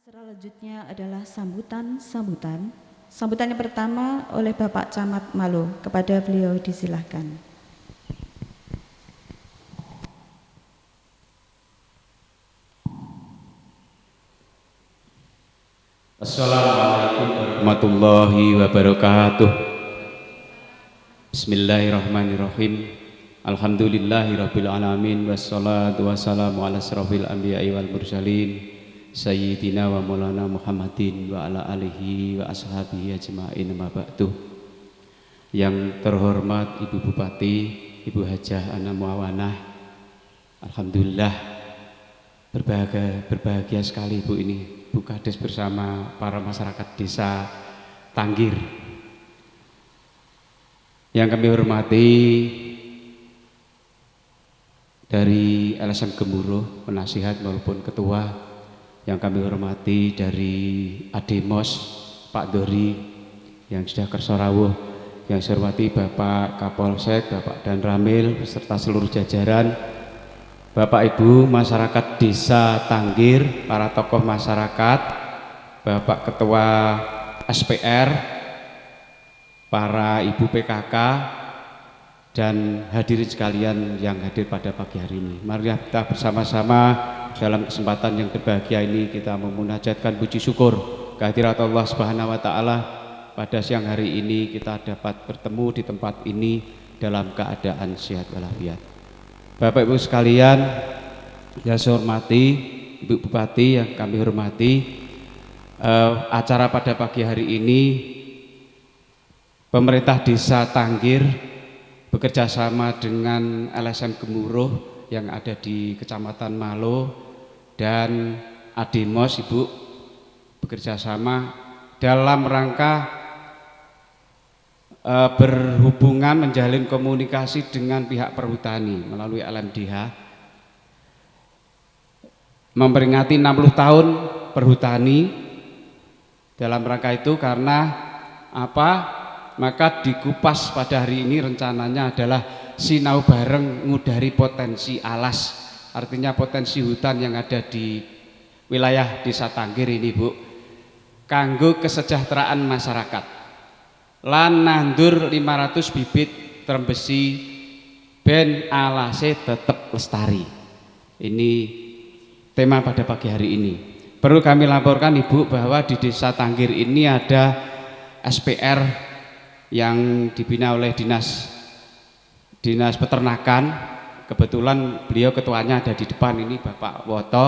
Selanjutnya adalah sambutan. Sambutan yang pertama oleh Bapak Camat Malo. Kepada beliau disilahkan. Assalamualaikum warahmatullahi wabarakatuh. Bismillahirrahmanirrahim. Alhamdulillahirabbil alamin wassalatu wassalamu ala asrofil anbiya'i wal mursalin Sayyidina wa maulana Muhammadin wa ala alihi wa ashabihi ajma'in ma ba'du. Yang terhormat Ibu Bupati, Ibu Hajah Ana Muawanah, alhamdulillah berbahagia sekali Ibu ini, Bu Kades bersama para masyarakat desa Tanggir. Yang kami hormati dari LSM Gemuruh, penasihat maupun ketua. Yang kami hormati dari Ademos, Pak Dori yang sudah kersorawuh, yang saya hormati Bapak Kapolsek, Bapak Dan Ramil beserta seluruh jajaran, Bapak Ibu masyarakat desa Tanggir, para tokoh masyarakat, Bapak Ketua SPR, para Ibu PKK, dan hadirin sekalian yang hadir pada pagi hari ini. Mari kita bersama-sama dalam kesempatan yang berbahagia ini kita memunajatkan puji syukur kehadirat Allah Subhanahu wa taala. Pada siang hari ini kita dapat bertemu di tempat ini dalam keadaan sehat walafiat. Bapak Ibu sekalian yang saya hormati, Ibu Bupati yang kami hormati, acara pada pagi hari ini pemerintah desa Tanggir bekerja sama dengan LSM Gemuruh yang ada di Kecamatan Malo dan Ademos, Ibu, bekerja sama dalam rangka berhubungan menjalin komunikasi dengan pihak perhutani melalui LMDH, memperingati 60 tahun perhutani. Dalam rangka itu karena apa? Maka dikupas pada hari ini rencananya adalah sinau bareng ngudari potensi alas, artinya potensi hutan yang ada di wilayah desa Tanggir ini, Bu, kanggo kesejahteraan masyarakat. Lan nandur 500 bibit trembesi ben alase tetap lestari. Ini tema pada pagi hari ini. Perlu kami laporkan, Ibu, bahwa di desa Tanggir ini ada SPR yang dibina oleh dinas peternakan. Kebetulan beliau ketuanya ada di depan ini, Bapak Woto.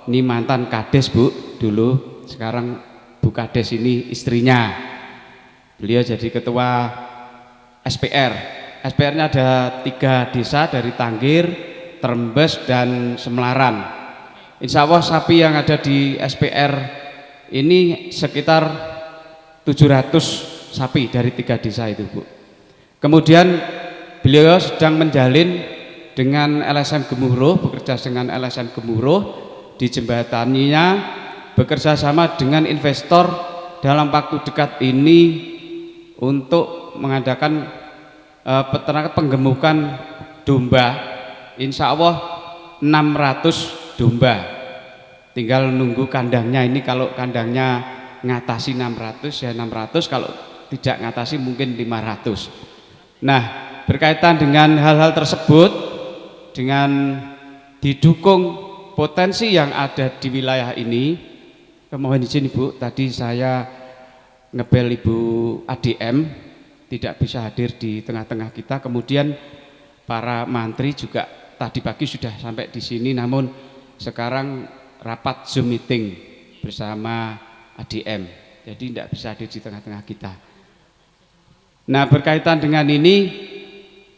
Ini mantan Kades, Bu, dulu. Sekarang Bu Kades ini istrinya. Beliau jadi ketua SPR. SPR-nya ada 3 desa dari Tanggir, Trembes, dan Semelaran. Insya Allah sapi yang ada di SPR ini sekitar 700 sapi dari 3 desa itu, Bu. Kemudian beliau sedang menjalin dengan LSM Gemuruh, bekerja dengan LSM Gemuruh di jembataninya, bekerja sama dengan investor dalam waktu dekat ini untuk mengadakan peternakan penggemukan domba. Insya Allah 600 domba. Tinggal nunggu kandangnya ini, kalau kandangnya ngatasi 600 ya 600, kalau tidak ngatasi mungkin 500. Nah, berkaitan dengan hal-hal tersebut, dengan didukung potensi yang ada di wilayah ini, mohon izin Ibu, tadi saya ngebel Ibu ADM tidak bisa hadir di tengah-tengah kita. Kemudian para mantri juga tadi pagi sudah sampai di sini, namun sekarang rapat Zoom meeting bersama ADM, jadi tidak bisa hadir di tengah-tengah kita. Nah, berkaitan dengan ini,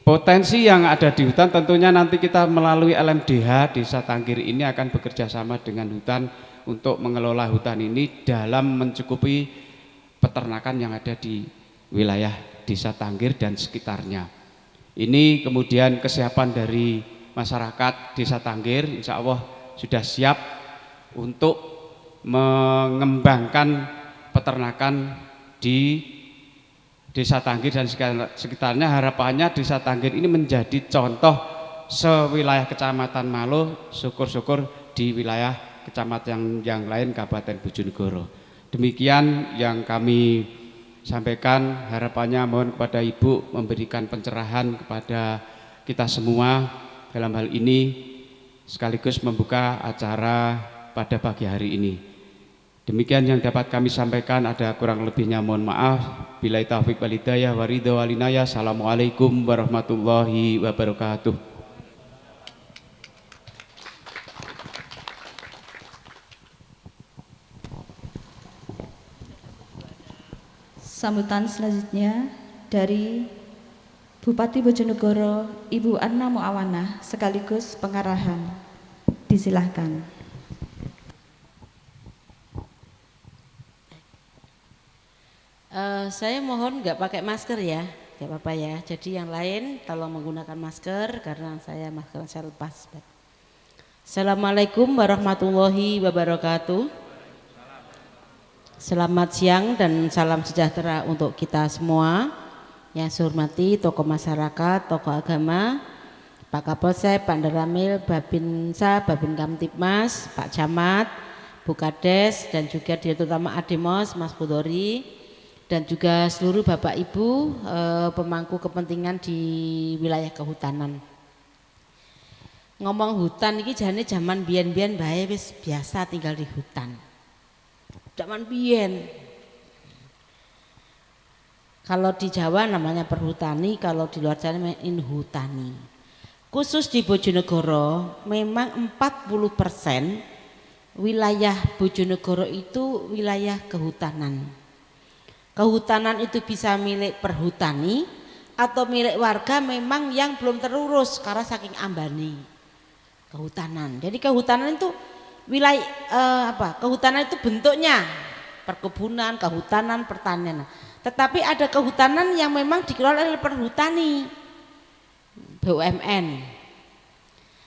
potensi yang ada di hutan tentunya nanti kita melalui LMDH Desa Tanggir ini akan bekerja sama dengan hutan untuk mengelola hutan ini dalam mencukupi peternakan yang ada di wilayah Desa Tanggir dan sekitarnya. Ini kemudian kesiapan dari masyarakat Desa Tanggir, insya Allah sudah siap untuk mengembangkan peternakan di Desa Tanggir dan sekitarnya. Harapannya Desa Tanggir ini menjadi contoh sewilayah Kecamatan Malo, syukur-syukur di wilayah kecamatan yang lain Kabupaten Bojonegoro. Demikian yang kami sampaikan, harapannya mohon kepada Ibu memberikan pencerahan kepada kita semua dalam hal ini sekaligus membuka acara pada pagi hari ini. Demikian yang dapat kami sampaikan, ada kurang lebihnya mohon maaf. Billahi taufiq wal hidayah wa ridho wal inayah. Assalamualaikum warahmatullahi wabarakatuh. Sambutan selanjutnya dari Bupati Bojonegoro Ibu Anna Muawanah sekaligus pengarahan. Disilahkan. Saya mohon nggak pakai masker ya, nggak apa-apa ya. Jadi yang lain tolong menggunakan masker karena masker saya lepas. Assalamualaikum warahmatullahi wabarakatuh. Selamat siang dan salam sejahtera untuk kita semua. Yang saya hormati tokoh masyarakat, tokoh agama, Pak Kapolsek, Pak Daramil, Babinsa, Babin Kamtipmas, Pak Camat, Bu Kades, dan juga Direktur Utama Ademos, Mas Kudori, dan juga seluruh Bapak Ibu pemangku kepentingan di wilayah kehutanan. Ngomong hutan ini jane zaman biyen-biyen bae wis biasa tinggal di hutan. Zaman biyen. Kalau di Jawa namanya perhutani, kalau di luar Jawa namanya inhutani. Khusus di Bojonegoro memang 40% wilayah Bojonegoro itu wilayah kehutanan. Kehutanan itu bisa milik perhutani atau milik warga memang yang belum terurus karena saking ambani kehutanan. Jadi kehutanan itu wilayah kehutanan itu bentuknya perkebunan, kehutanan, pertanian. Tetapi ada kehutanan yang memang dikelola oleh perhutani BUMN.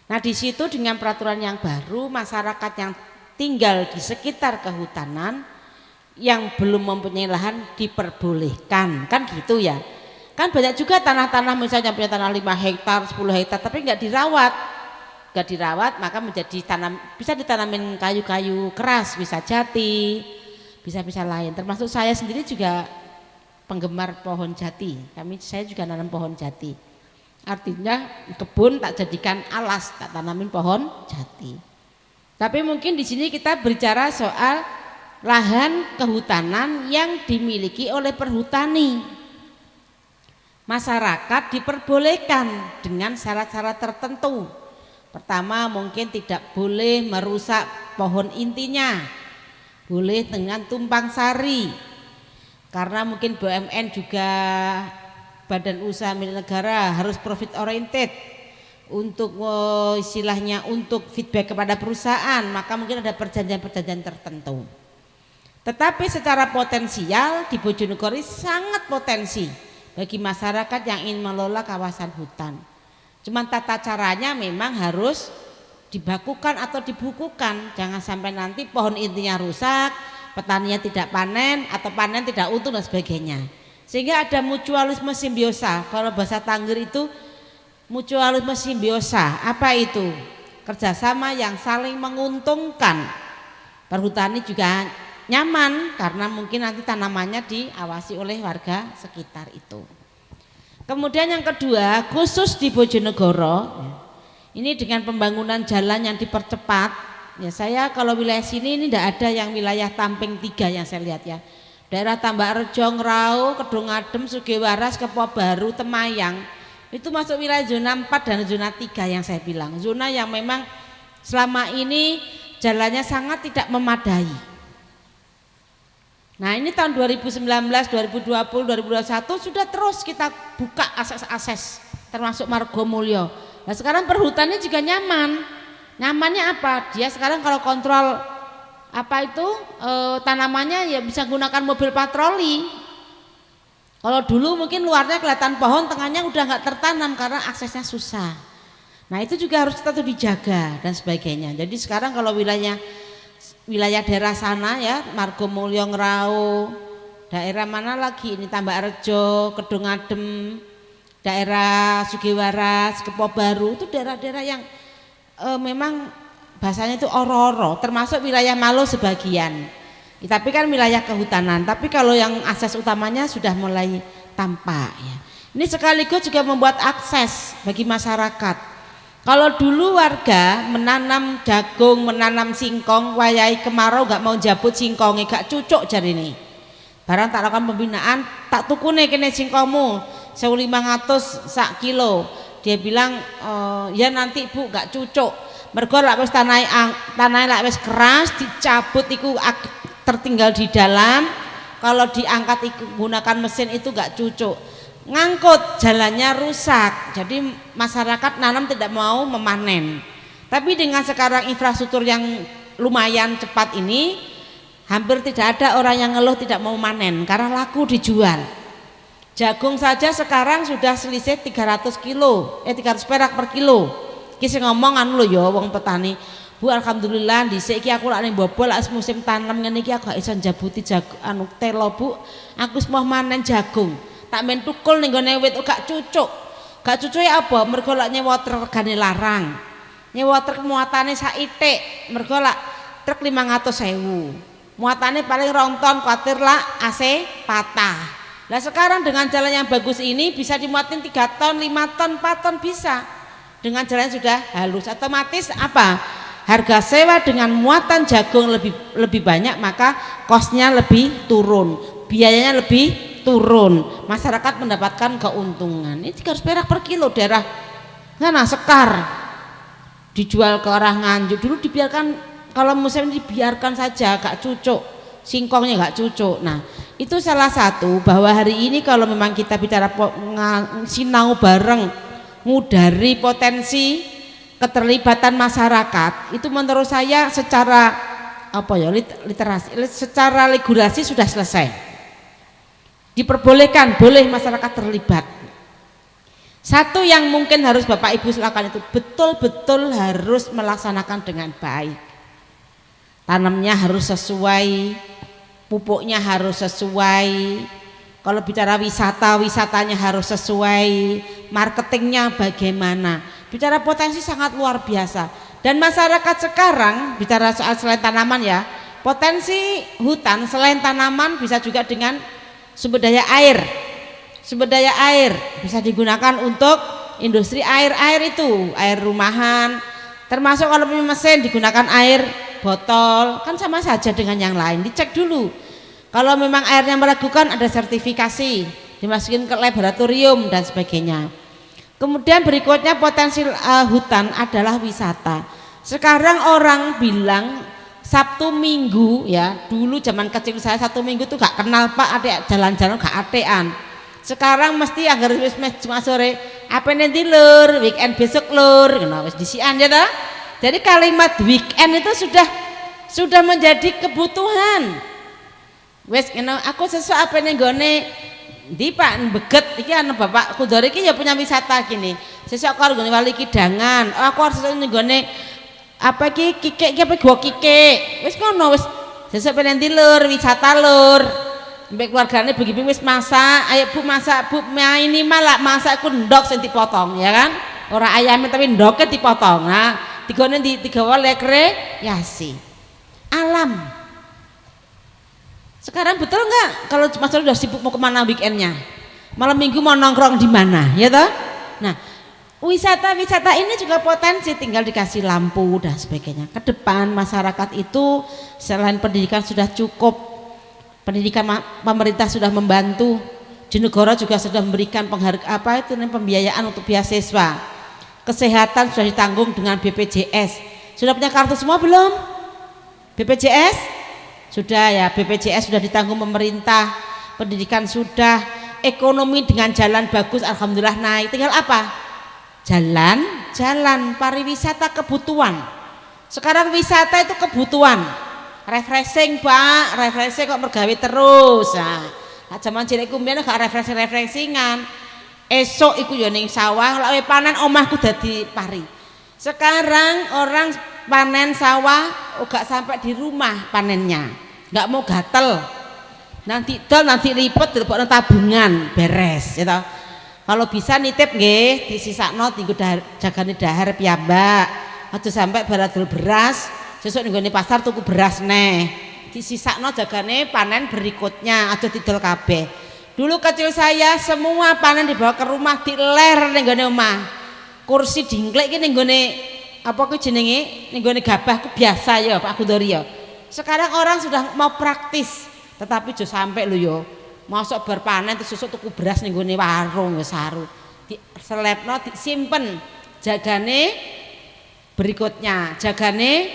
Nah di situ dengan peraturan yang baru masyarakat yang tinggal di sekitar kehutanan yang belum mempunyai lahan diperbolehkan, kan gitu ya. Kan banyak juga tanah-tanah misalnya punya tanah 5 hektar, 10 hektar tapi nggak dirawat. Nggak dirawat maka menjadi bisa ditanamin kayu-kayu keras, bisa jati, bisa lain. Termasuk saya sendiri juga penggemar pohon jati. Saya juga nanam pohon jati. Artinya kebun tak jadikan alas, tak tanamin pohon jati. Tapi mungkin di sini kita berbicara soal lahan kehutanan yang dimiliki oleh perhutani. Masyarakat diperbolehkan dengan syarat-syarat tertentu. Pertama mungkin tidak boleh merusak pohon intinya, boleh dengan tumpang sari, karena mungkin BUMN juga badan usaha milik negara harus profit oriented untuk istilahnya untuk feedback kepada perusahaan, maka mungkin ada perjanjian-perjanjian tertentu. Tetapi secara potensial di Bojonegoro sangat potensi bagi masyarakat yang ingin mengelola kawasan hutan. Cuman tata caranya memang harus dibakukan atau dibukukan, jangan sampai nanti pohon intinya rusak, petaninya tidak panen atau panen tidak utuh dan sebagainya. Sehingga ada mutualisme simbiosa. Kalau bahasa Tangger itu mutualisme simbiosa. Apa itu? Kerjasama yang saling menguntungkan. Perhutani juga nyaman karena mungkin nanti tanamannya diawasi oleh warga sekitar itu. Kemudian yang kedua, khusus di Bojonegoro, ini dengan pembangunan jalan yang dipercepat, ya saya kalau wilayah sini ini tidak ada yang wilayah Tamping 3 yang saya lihat ya. Daerah Tambakrejo, Ngrau, Kedung Adem, Sugiwaras, Kepo Baru, Temayang, itu masuk wilayah zona 4 dan zona 3 yang saya bilang. Zona yang memang selama ini jalannya sangat tidak memadai. Nah ini tahun 2019, 2020, 2021 sudah terus kita buka akses-akses termasuk Margomulyo. Nah sekarang perhutannya juga nyaman. Nyamannya apa? Dia sekarang kalau kontrol tanamannya ya bisa gunakan mobil patroli. Kalau dulu mungkin luarnya kelihatan pohon, tengahnya udah nggak tertanam karena aksesnya susah. Nah itu juga harus tetap dijaga dan sebagainya. Jadi sekarang kalau wilayah daerah sana ya, Margomulyo, Ngrau, daerah mana lagi ini Tambakrejo, Kedung Adem, daerah Sugiwaras, Kepo Baru, itu daerah-daerah yang memang bahasanya itu oro-oro, termasuk wilayah Malo sebagian. Tapi kan wilayah kehutanan. Tapi kalau yang akses utamanya sudah mulai tampak ya. Ini sekaligus juga membuat akses bagi masyarakat. Kalau dulu warga menanam jagung, menanam singkong, wayai kemarau gak mau jabut singkongnya, gak cucuk jari ini. Barang tak lakukan pembinaan, tak tukune kene singkongmu 1.500 sak kilo. Dia bilang ya nanti Bu gak cucuk. Mergo lak wis tanah lak wis keras dicabut iku tertinggal di dalam. Kalau diangkat gunakan mesin itu gak cucuk. Ngangkut jalannya rusak, jadi masyarakat nanam tidak mau memanen. Tapi dengan sekarang infrastruktur yang lumayan cepat ini, hampir tidak ada orang yang ngeluh tidak mau manen karena laku dijual. Jagung saja sekarang sudah selisih 300 kilo, 300 perak per kilo. Kisi ngomong anu lho ya wong petani, Bu alhamdulillah dhisik iki aku lak ning bobol lak musim tanam ngene iki aku gak iso njabuti jagung anu telo Bu. Aku wis mau manen jagung. Tak men tukul ning gone wit gak cucuk. Gak cucuke apa? Mergo lak nyewa truk regane larang. Nyewa truk muatane sak itik, mergo lak truk 500.000. Muatane paling 2 ton, kuatir lak AC patah. Lah sekarang dengan jalan yang bagus ini bisa dimuatin 3 ton, 5 ton, 4 ton bisa. Dengan jalan sudah halus, otomatis apa? Harga sewa dengan muatan jagung lebih banyak, maka kosnya lebih turun, biayanya lebih turun, masyarakat mendapatkan keuntungan. Ini 300 perak per kilo daerah sana Sekar dijual ke arah Nganjuk. Dulu dibiarkan, kalau musim dibiarkan saja gak cucuk, singkongnya gak cucuk. Nah itu salah satu bahwa hari ini kalau memang kita bicara sinau bareng ngudari potensi keterlibatan masyarakat, itu menurut saya secara apa ya, literasi, secara regulasi sudah selesai. Diperbolehkan, boleh masyarakat terlibat. Satu yang mungkin harus Bapak Ibu lakukan itu betul-betul harus melaksanakan dengan baik. Tanamnya harus sesuai, pupuknya harus sesuai. Kalau bicara wisata, wisatanya harus sesuai, marketingnya bagaimana. Bicara potensi sangat luar biasa. Dan masyarakat sekarang bicara soal selain tanaman ya, potensi hutan selain tanaman bisa juga dengan sumber daya air. Sumber daya air bisa digunakan untuk industri air itu, air rumahan, termasuk kalau punya mesin digunakan air botol, kan sama saja dengan yang lain. Dicek dulu. Kalau memang airnya meragukan, ada sertifikasi, dimasukin ke laboratorium dan sebagainya. Kemudian berikutnya potensi hutan adalah wisata. Sekarang orang bilang Sabtu Minggu ya, dulu zaman kecil saya Sabtu Minggu tuh gak kenal Pak, ada jalan-jalan gak atean. Sekarang mesti agar wis cuma sore, apa nanti lur, weekend besok lur, wis disian ya ta. Jadi kalimat weekend itu sudah menjadi kebutuhan. Wis aku sesuk apa ning gone ndi Pak beget iki ana Bapak Kudor iki ya punya wisata gini. Sesuk karo nggone Wali Kidangan. Oh aku harus ning gone apa ki kikek apa gua kikek. Wis ngono wis sesuk pengen lur wisata lur. Mbek keluargane begitu wis masak, ayo Bu masak Bu, ini malah masak ku ndok sing dipotong ya kan. Ora ayame tapi ndoke dipotong. Nah, digone digawa lekre yasi. Alam. Sekarang betul nggak kalau Mas udah sibuk mau kemana weekendnya, malam minggu mau nongkrong di mana, ya toh? Nah, wisata ini juga potensi, tinggal dikasih lampu dan sebagainya. Ke depan masyarakat itu selain pendidikan sudah cukup, pendidikan pemerintah sudah membantu, di negara juga sudah memberikan pembiayaan untuk beasiswa, kesehatan sudah ditanggung dengan BPJS. Sudah punya kartu semua belum? BPJS? Sudah ya, BPJS sudah ditanggung pemerintah, pendidikan sudah, ekonomi dengan jalan bagus alhamdulillah naik. Tinggal apa? Jalan, pariwisata kebutuhan. Sekarang wisata itu kebutuhan. Refreshing Pak, refreshing kok mergawe terus. Nah, zaman cilikku mbiyen gak refreshing-refreshingan. Esok iku ya ning sawah, lek panen omahku dadi pari. Sekarang orang panen sawah gak sampai di rumah panennya, nggak mau gatel, nanti lipet dilebokno tabungan beres ya toh. Kalau bisa nitip nggih disisakno tinggo jagane dahar piyambak, aja sampai baradul beras sesuk ning gone pasar tuku beras neh disisakno jagane panen berikutnya aja didol kabeh. Dulu kecil saya semua panen dibawa ke rumah diler ning gone omah. Kursi dingklek iki ning gone apa ku jenenge ning gone gabah ku biasa ya Pak Gundori ya. Sekarang orang sudah mau praktis, tetapi aja sampai lho ya. Mosok berpanen terus sesuk tuku beras ning gone warung wis saru. Diselepno disimpen jagane berikutnya, jagane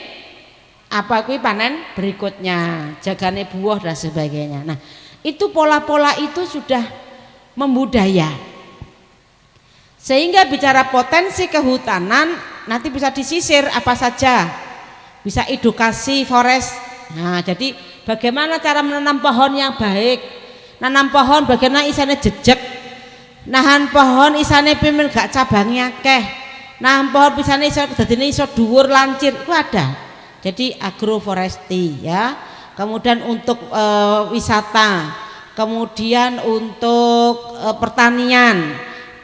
apa kuwi panen berikutnya, jagane buah dan sebagainya. Nah, itu pola-pola itu sudah membudaya. Sehingga bicara potensi kehutanan nanti bisa disisir apa saja. Bisa edukasi forest. Nah, jadi bagaimana cara menanam pohon yang baik? Nanam pohon bagaimana isane jejeg. Nahan pohon isane pimen gak cabangnya akeh. Nahan pohon isane iso dadine iso dhuwur lancip itu ada. Jadi agroforestry ya. Kemudian untuk wisata, kemudian untuk pertanian,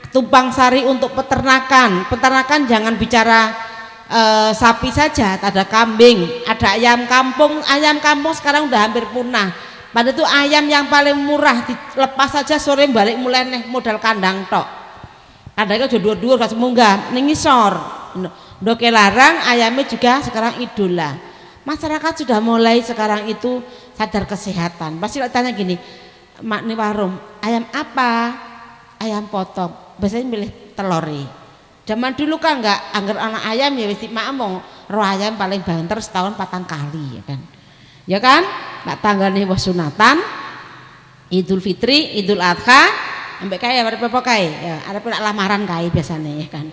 tumpang sari untuk peternakan. Peternakan jangan bicara sapi saja, ada kambing, ada ayam kampung. Ayam kampung sekarang udah hampir punah. Padahal itu ayam yang paling murah dilepas saja sore balik mulai nih modal kandang tok. Kandangnya udah dua-dua kasih munggah, nengisor. Doke larang ayamnya juga sekarang idola. Masyarakat sudah mulai sekarang itu sadar kesehatan. Pasti tanya gini, mak nih warung ayam apa? Ayam potong. Biasanya milih telori. Zaman dulu kan enggak anggar anak ayam ya wis mak mau roh ayam paling banter setahun 4 kali ya kan. Ya kan? Nak tanggane wis sunatan, Idul Fitri, Idul Adha, ambek kae arep apa kae? Ya, arep nak lamaran kae biasanya ya kan.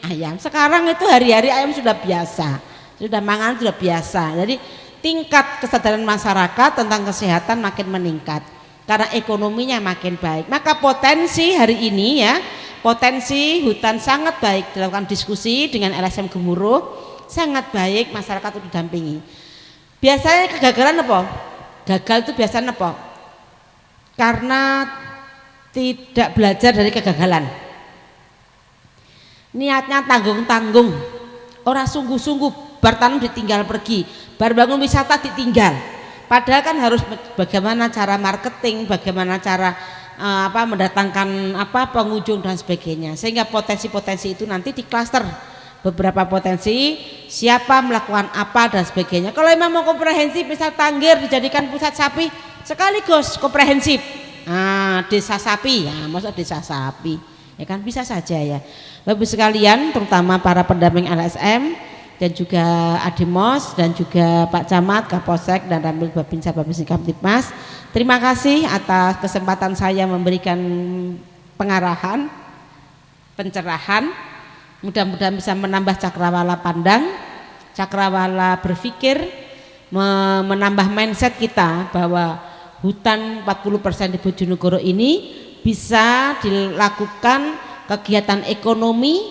Ayam. Sekarang itu hari-hari ayam sudah biasa. Sudah mangan sudah biasa. Jadi tingkat kesadaran masyarakat tentang kesehatan makin meningkat karena ekonominya makin baik. Maka potensi hari ini ya, potensi hutan sangat baik dilakukan diskusi dengan LSM Gemuruh sangat baik, masyarakat itu didampingi. Biasanya kegagalan apa? Gagal itu biasanya apa? Karena tidak belajar dari kegagalan. Niatnya tanggung-tanggung, orang sungguh-sungguh, bertanam ditinggal pergi, bar bangun wisata ditinggal. Padahal kan harus bagaimana cara marketing, bagaimana cara mendatangkan pengunjung dan sebagainya. Sehingga potensi-potensi itu nanti diklaster. Beberapa potensi, siapa melakukan apa dan sebagainya. Kalau memang mau komprehensif, misal Tanggir dijadikan pusat sapi, sekaligus komprehensif. Desa sapi, ya maksud desa sapi, ya kan bisa saja ya. Bapak sekalian, terutama para pendamping LSM dan juga Adimos dan juga Pak Camat, Kapolsek dan Ramil Babinsa Babinsa Kamtipmas. Terima kasih atas kesempatan saya memberikan pengarahan, pencerahan. Mudah-mudahan bisa menambah cakrawala pandang, cakrawala berpikir, menambah mindset kita bahwa hutan 40% di Bojonegoro ini bisa dilakukan kegiatan ekonomi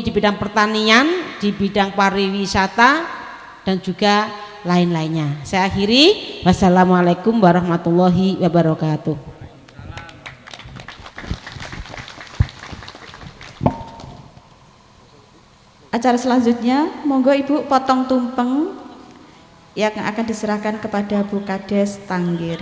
di bidang pertanian, di bidang pariwisata dan juga lain-lainnya. Saya akhiri, wassalamualaikum warahmatullahi wabarakatuh. Acara selanjutnya, monggo Ibu potong tumpeng yang akan diserahkan kepada Bu Kades Tanggir.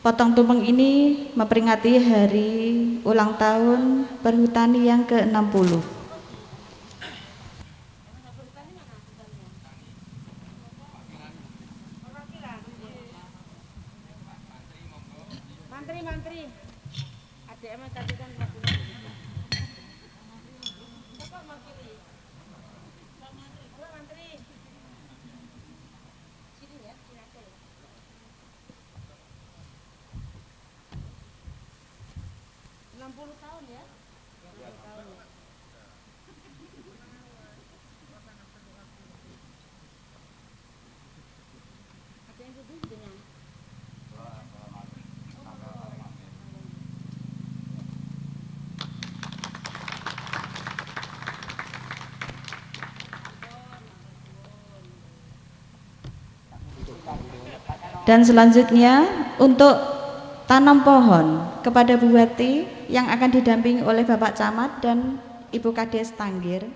Potong tumpeng ini memperingati hari ulang tahun Perhutani yang ke-60. Mantri, ADM tadi kan Dan selanjutnya untuk tanam pohon kepada Bu Wati yang akan didampingi oleh Bapak Camat dan Ibu Kades Tanggir.